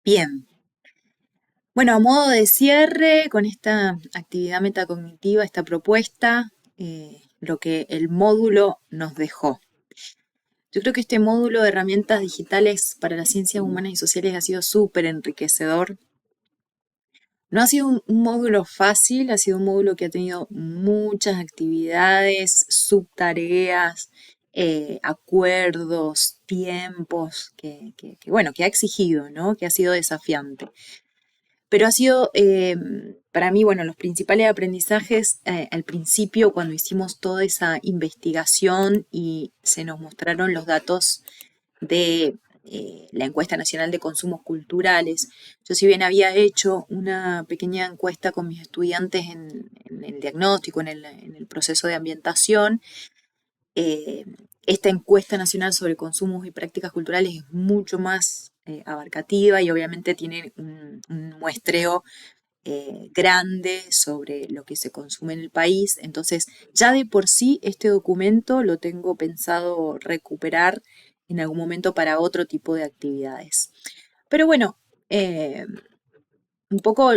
Bien, bueno, a modo de cierre con esta actividad metacognitiva, esta propuesta, lo que el módulo nos dejó. Yo creo que este módulo de herramientas digitales para las ciencias humanas y sociales ha sido súper enriquecedor. No ha sido un módulo fácil, ha sido un módulo que ha tenido muchas actividades, subtareas, acuerdos, tiempos, bueno, que ha exigido, ¿no? Que ha sido desafiante. Pero ha sido para mí, bueno, los principales aprendizajes al principio, cuando hicimos toda esa investigación y se nos mostraron los datos de la encuesta nacional de consumos culturales. Yo si bien había hecho una pequeña encuesta con mis estudiantes en el diagnóstico, en el proceso de ambientación, eh, esta encuesta nacional sobre consumos y prácticas culturales es mucho más abarcativa y obviamente tiene un muestreo grande sobre lo que se consume en el país. Entonces, ya de por sí este documento lo tengo pensado recuperar en algún momento para otro tipo de actividades. Pero bueno, eh, un poco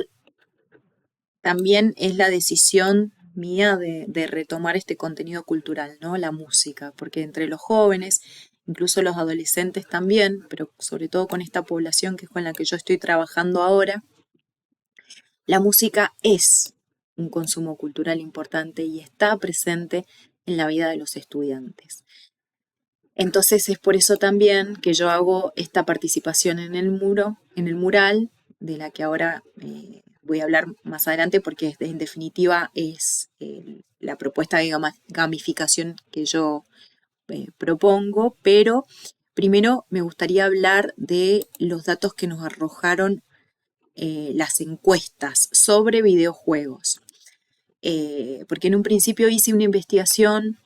también es la decisión mía de retomar este contenido cultural, ¿no? La música, porque entre los jóvenes, incluso los adolescentes también, pero sobre todo con esta población que es con la que yo estoy trabajando ahora, la música es un consumo cultural importante y está presente en la vida de los estudiantes. Entonces es por eso también que yo hago esta participación en el mural, de la que ahora voy a hablar más adelante porque en definitiva es la propuesta de gamificación que yo propongo, pero primero me gustaría hablar de los datos que nos arrojaron las encuestas sobre videojuegos. Porque en un principio hice una investigación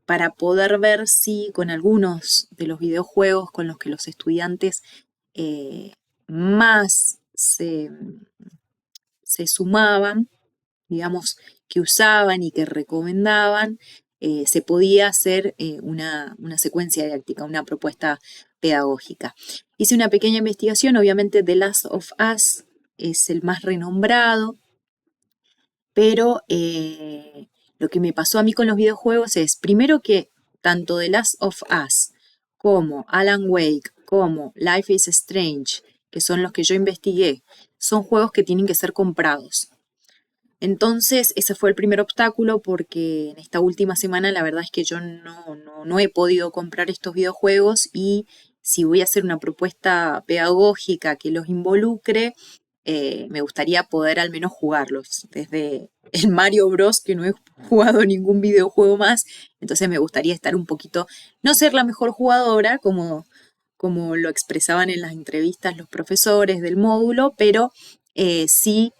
para poder ver si con algunos de los videojuegos con los que los estudiantes eh, más se sumaban, digamos, que usaban y que recomendaban, se podía hacer una secuencia didáctica, una propuesta pedagógica. Hice una pequeña investigación, obviamente The Last of Us es el más renombrado, pero lo que me pasó a mí con los videojuegos es, primero que tanto The Last of Us como Alan Wake, como Life is Strange, que son los que yo investigué, son juegos que tienen que ser comprados. Entonces, ese fue el primer obstáculo porque en esta última semana la verdad es que yo no he podido comprar estos videojuegos y si voy a hacer una propuesta pedagógica que los involucre, me gustaría poder al menos jugarlos. Desde el Mario Bros, que no he jugado ningún videojuego más, entonces me gustaría estar un poquito, no ser la mejor jugadora, como lo expresaban en las entrevistas los profesores del módulo, pero sí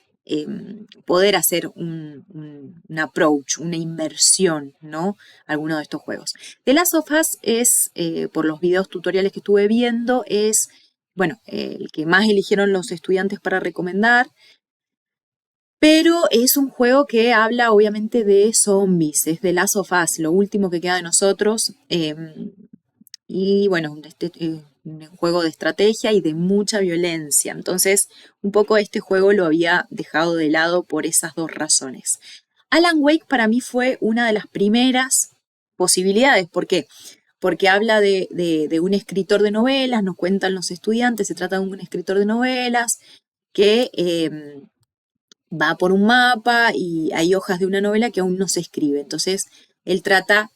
poder hacer un approach, una inmersión, ¿no? Alguno de estos juegos. The Last of Us es, por los videos tutoriales que estuve viendo, es, bueno, el que más eligieron los estudiantes para recomendar, pero es un juego que habla obviamente de zombies, es The Last of Us, lo último que queda de nosotros. Y bueno, un juego de estrategia y de mucha violencia. Entonces, un poco este juego lo había dejado de lado por esas dos razones. Alan Wake para mí fue una de las primeras posibilidades. ¿Por qué? Porque habla de un escritor de novelas, nos cuentan los estudiantes, se trata de un escritor de novelas que va por un mapa y hay hojas de una novela que aún no se escribe. Entonces, él trata,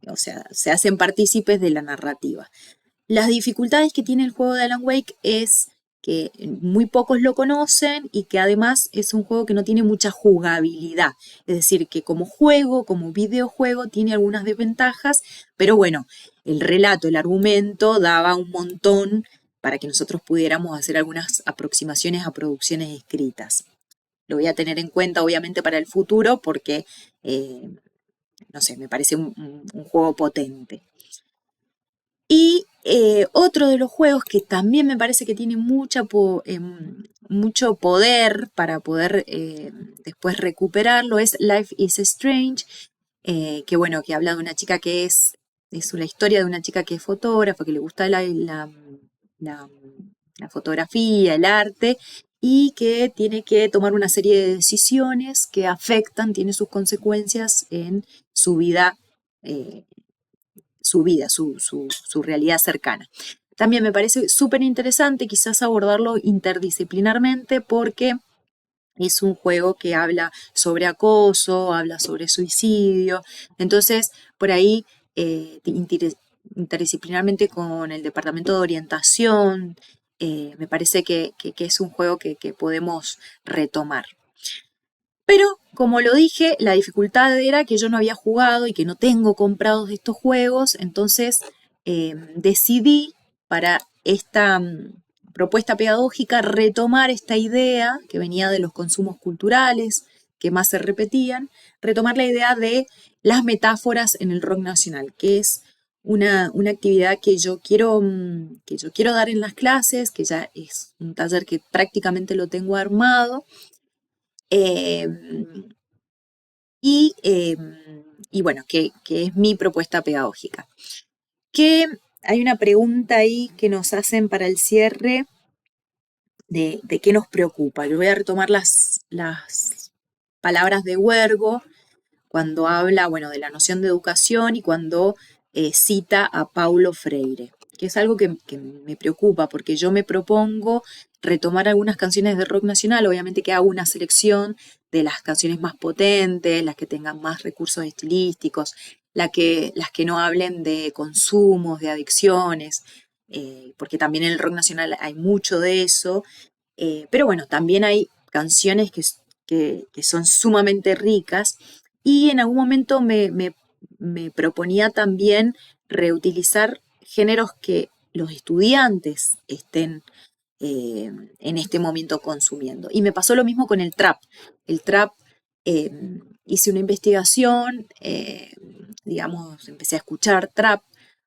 o sea, se hacen partícipes de la narrativa. Las dificultades que tiene el juego de Alan Wake es que muy pocos lo conocen y que además es un juego que no tiene mucha jugabilidad. Es decir, que como juego, como videojuego, tiene algunas desventajas, pero bueno, el relato, el argumento daba un montón para que nosotros pudiéramos hacer algunas aproximaciones a producciones escritas. Lo voy a tener en cuenta obviamente para el futuro porque, no sé, me parece un juego potente. Y otro de los juegos que también me parece que tiene mucho poder para poder después recuperarlo es Life is Strange, que bueno, que habla de una chica es la historia de una chica que es fotógrafa, que le gusta la la fotografía, el arte, y que tiene que tomar una serie de decisiones que afectan, tiene sus consecuencias en su vida, eh, su realidad cercana. También me parece súper interesante quizás abordarlo interdisciplinarmente porque es un juego que habla sobre acoso, habla sobre suicidio, entonces por ahí interdisciplinarmente con el departamento de orientación, me parece que es un juego que podemos retomar. Pero, como lo dije, la dificultad era que yo no había jugado y que no tengo comprados estos juegos, entonces decidí para esta propuesta pedagógica retomar esta idea que venía de los consumos culturales, que más se repetían, retomar la idea de las metáforas en el rock nacional, que es una actividad que yo quiero dar en las clases, que ya es un taller que prácticamente lo tengo armado. Eh, y, eh, y bueno, que es mi propuesta pedagógica. Que hay una pregunta ahí que nos hacen para el cierre de qué nos preocupa. Yo voy a retomar las palabras de Huergo cuando habla, bueno, de la noción de educación y cuando cita a Paulo Freire, que es algo que me preocupa porque yo me propongo retomar algunas canciones de rock nacional, obviamente que hago una selección de las canciones más potentes, las que tengan más recursos estilísticos, las que no hablen de consumos, de adicciones, porque también en el rock nacional hay mucho de eso, pero bueno, también hay canciones que son sumamente ricas y en algún momento me proponía también reutilizar géneros que los estudiantes estén en este momento consumiendo. Y me pasó lo mismo con el trap. El trap, eh, hice una investigación, digamos, empecé a escuchar trap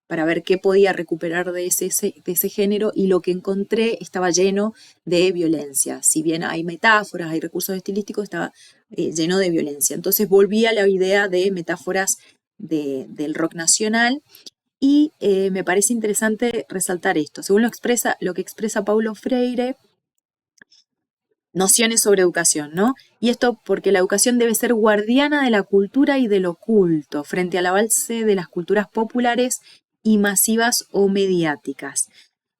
para ver qué podía recuperar de ese género y lo que encontré estaba lleno de violencia. Si bien hay metáforas, hay recursos estilísticos, estaba lleno de violencia. Entonces volví a la idea de metáforas del rock nacional y me parece interesante resaltar esto. Según lo que expresa Paulo Freire, nociones sobre educación, ¿no? Y esto porque la educación debe ser guardiana de la cultura y del oculto, frente al avance de las culturas populares y masivas o mediáticas.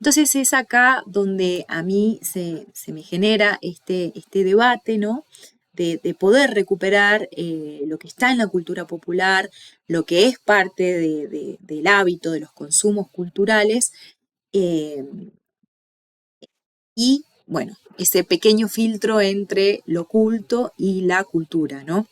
Entonces es acá donde a mí se me genera este debate, ¿no? De poder recuperar lo que está en la cultura popular, lo que es parte del hábito, de los consumos culturales, eh, y bueno, ese pequeño filtro entre lo culto y la cultura, ¿no?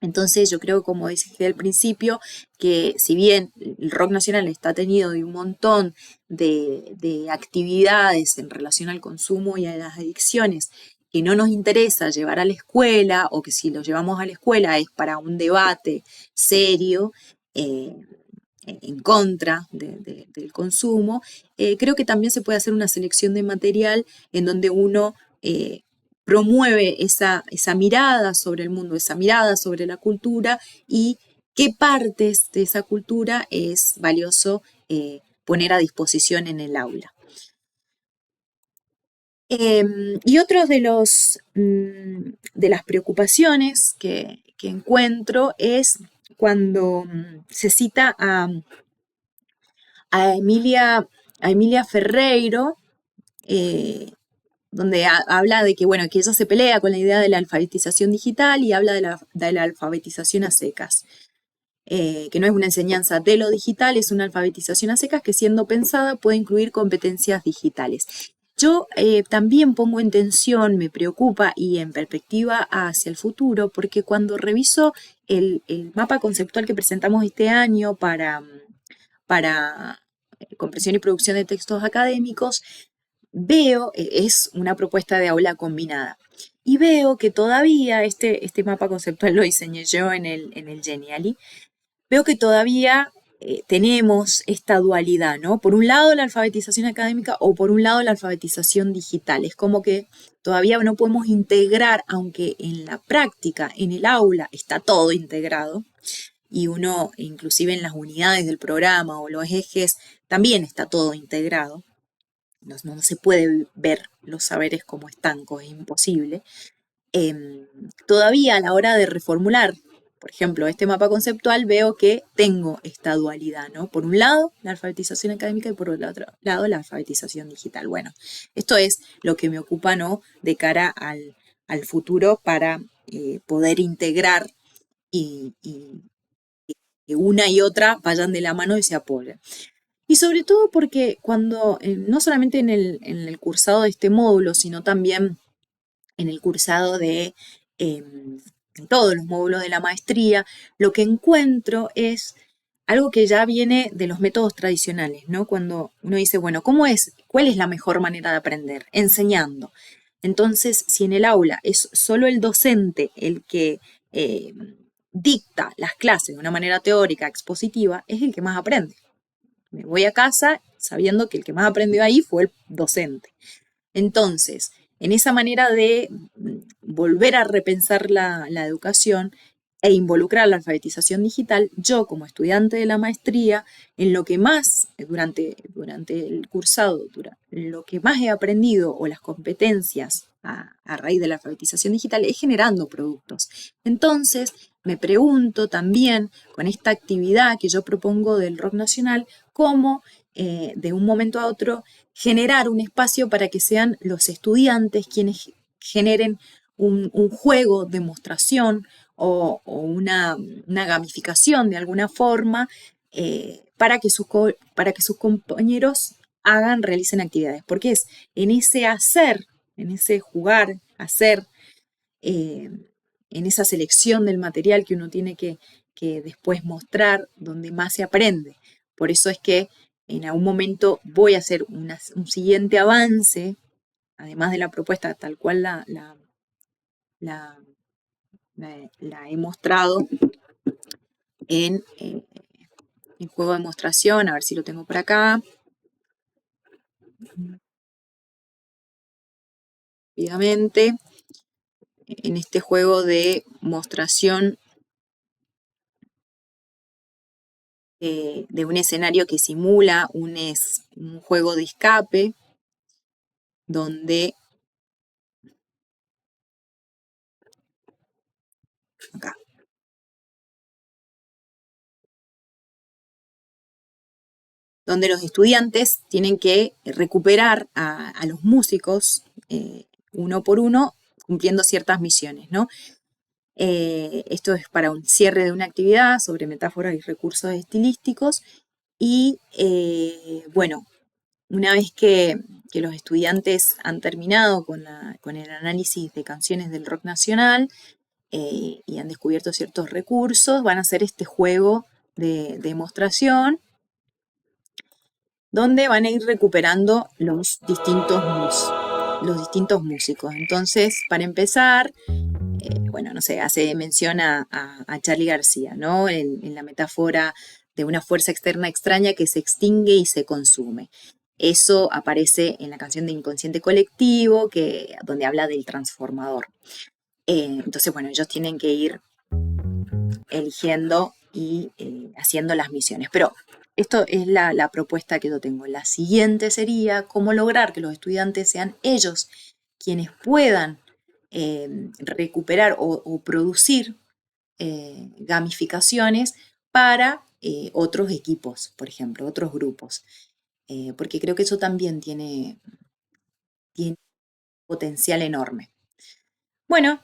Entonces yo creo, como dije al principio, que si bien el rock nacional está tenido de un montón de actividades en relación al consumo y a las adicciones que no nos interesa llevar a la escuela o que si lo llevamos a la escuela es para un debate serio, eh, en contra del consumo, creo que también se puede hacer una selección de material en donde uno promueve esa mirada sobre el mundo, esa mirada sobre la cultura y qué partes de esa cultura es valioso poner a disposición en el aula. Y otros de las preocupaciones que encuentro es cuando se cita a Emilia, a Emilia Ferreiro, eh, donde habla de que, bueno, que ella se pelea con la idea de la alfabetización digital y habla de la alfabetización a secas, que no es una enseñanza de lo digital, es una alfabetización a secas que siendo pensada puede incluir competencias digitales. Yo también pongo en tensión, me preocupa y en perspectiva hacia el futuro, porque cuando reviso el mapa conceptual que presentamos este año para comprensión y producción de textos académicos, veo, es una propuesta de aula combinada, y veo que todavía, este mapa conceptual lo diseñé yo en el Genially, veo que todavía tenemos esta dualidad, ¿no? Por un lado la alfabetización académica o por un lado la alfabetización digital. Es como que todavía no podemos integrar, aunque en la práctica, en el aula, está todo integrado, y uno, inclusive en las unidades del programa o los ejes, también está todo integrado. no se puede ver los saberes como estancos, es imposible. Todavía a la hora de reformular, por ejemplo, este mapa conceptual, veo que tengo esta dualidad, ¿no? Por un lado, la alfabetización académica y por el otro lado, la alfabetización digital. Bueno, esto es lo que me ocupa, ¿no? De cara al futuro para poder integrar y que una y otra vayan de la mano y se apoyen. Y sobre todo porque cuando, no solamente en el cursado de este módulo, sino también en el cursado de todos los módulos de la maestría, lo que encuentro es algo que ya viene de los métodos tradicionales, ¿no? Cuando uno dice, bueno, ¿cuál es la mejor manera de aprender? Enseñando. Entonces, si en el aula es solo el docente el que eh, dicta las clases de una manera teórica, expositiva, es el que más aprende. Me voy a casa sabiendo que el que más aprendió ahí fue el docente. Entonces, en esa manera de volver a repensar la educación e involucrar la alfabetización digital, yo como estudiante de la maestría, en lo que más, durante el cursado, lo que más he aprendido o las competencias a raíz de la alfabetización digital es generando productos. Entonces, me pregunto también con esta actividad que yo propongo del rock nacional, cómo de un momento a otro generar un espacio para que sean los estudiantes quienes generen un juego, demostración o una gamificación de alguna forma para que sus compañeros realicen actividades. Porque es en ese hacer, en ese jugar, hacer, eh, en esa selección del material que uno tiene que después mostrar, donde más se aprende. Por eso es que en algún momento voy a hacer un siguiente avance, además de la propuesta tal cual la, la he mostrado en el juego de demostración, a ver si lo tengo por acá. Rápidamente, en este juego de mostración de un escenario que simula un juego de escape, donde acá, donde los estudiantes tienen que recuperar a los músicos uno por uno, cumpliendo ciertas misiones, ¿no? Esto es para un cierre de una actividad sobre metáforas y recursos estilísticos. Y bueno, una vez que los estudiantes han terminado con el análisis de canciones del rock nacional y han descubierto ciertos recursos, van a hacer este juego de demostración donde van a ir recuperando los distintos músicos. Entonces, para empezar, bueno, no sé, hace mención a Charly García, ¿no? En la metáfora de una fuerza externa extraña que se extingue y se consume. Eso aparece en la canción de Inconsciente Colectivo, donde habla del transformador. Entonces, bueno, ellos tienen que ir eligiendo y haciendo las misiones. Pero esto es la propuesta que yo tengo. La siguiente sería cómo lograr que los estudiantes sean ellos quienes puedan recuperar o producir gamificaciones para otros equipos, por ejemplo, otros grupos. Porque creo que eso también tiene potencial enorme. Bueno,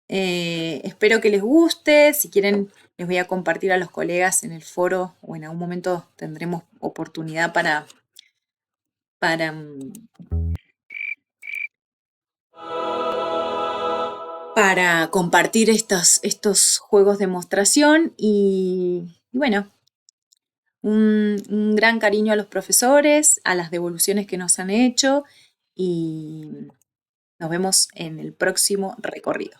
espero que les guste. Si quieren, les voy a compartir a los colegas en el foro o en algún momento tendremos oportunidad para, para compartir estos juegos de demostración y bueno, un gran cariño a los profesores, a las devoluciones que nos han hecho y nos vemos en el próximo recorrido.